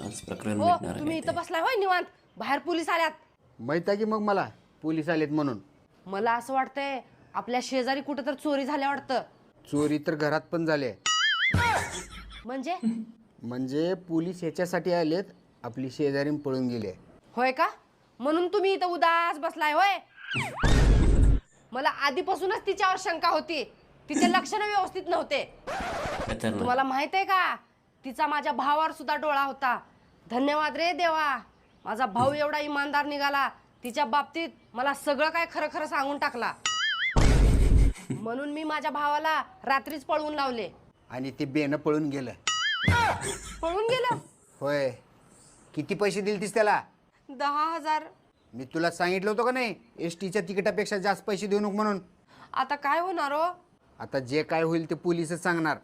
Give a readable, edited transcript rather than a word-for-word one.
आज प्रकरण हो मिटणार आहे तुम्ही ते. इथं बसलाय होय निवांत, बाहेर पोलीस आल्यात. माहित आहे की मग मला पोलीस आलेत म्हणून. मला असं वाटतंय आपल्या शेजारी कुठं तर चोरी झाल्या वाटतं. चोरी तर घरात पण झाले. म्हणजे म्हणजे पोलीस ह्याच्यासाठी आलेत, आपली शेजारीन पळून गेले. होय का? म्हणून तुम्ही इथं उदास बसलाय होय? मला आधीपासूनच तिच्यावर शंका होती. तिचे लक्षण व्यवस्थित नव्हते. खतरनाक. तुम्हाला माहित आहे का, तिचा माझ्या भावावर सुद्धा डोळा होता. धन्यवाद रे देवा, माझा भाऊ एवढा इमानदार निघाला. तिच्या बाबतीत मला सगळं काय खरं खरं सांगून टाकला. म्हणून मी माझ्या भावाला रात्रीच पळवून लावले. आणि ते बेनं पळून गेलं. पळून गेलं? होय. किती पैसे दिलतीस त्याला? 10,000. मी तुला सांगितलं होतं का नाही, एसटीच्या तिकिटापेक्षा जास्त पैसे देऊ नको म्हणून. आता काय होणार हो? आता जे काय होईल ते पोलीसच सांगणार.